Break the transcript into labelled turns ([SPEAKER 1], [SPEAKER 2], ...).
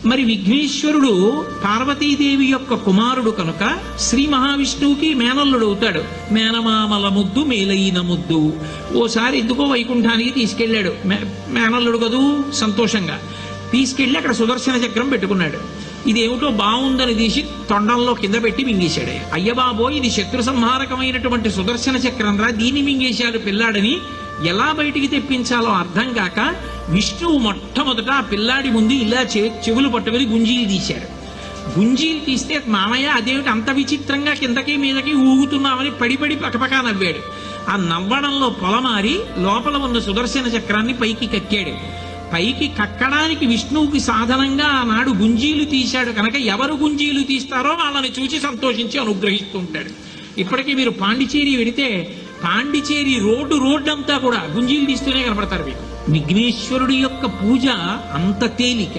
[SPEAKER 1] మరి విఘ్నేశ్వరుడు పార్వతీదేవి యొక్క కుమారుడు కనుక శ్రీ మహావిష్ణువుకి మేనల్లుడు అవుతాడు. మేనమామల ముద్దు మేలైన ముద్దు. ఓసారి ఎందుకో వైకుంఠానికి తీసుకెళ్లాడు, మేనల్లుడు కదూ సంతోషంగా తీసుకెళ్లి అక్కడ సుదర్శన చక్రం పెట్టుకున్నాడు. ఇదేమిటో బాగుందని తీసి తొండంలో కింద పెట్టి మింగేశాడు. అయ్యబాబో ఇది శత్రు సంహారకమైనటువంటి సుదర్శన చక్రం రా, దీన్ని మింగేశాడు పిల్లాడని ఎలా బయటికి తెప్పించాలో అర్థం కాక విష్ణువు మొట్టమొదట ఆ పిల్లాడి ముందు ఇలా చెవులు పట్టుకుని గుంజీలు తీశాడు. గుంజీలు తీస్తే మామయ్య అదేమిటి అంత విచిత్రంగా కిందకి మీదకి ఊగుతున్నామని పడి పకపకా నవ్వాడు. ఆ నవ్వడంలో పొలమారి లోపల ఉన్న సుదర్శన చక్రాన్ని పైకి కక్కాడు. పైకి కక్కడానికి విష్ణువుకి సాధనంగా ఆనాడు గుంజీలు తీశాడు కనుక ఎవరు గుంజీలు తీస్తారో వాళ్ళని చూసి సంతోషించి అనుగ్రహిస్తూ ఉంటాడు. ఇప్పటికీ మీరు పాండిచేరి వెడితే పాండిచేరి రోడ్డు అంతా కూడా గుంజీలు తీస్తూనే కనపడతారు మీకు. విఘ్నేశ్వరుడి యొక్క పూజ అంత తేలిక.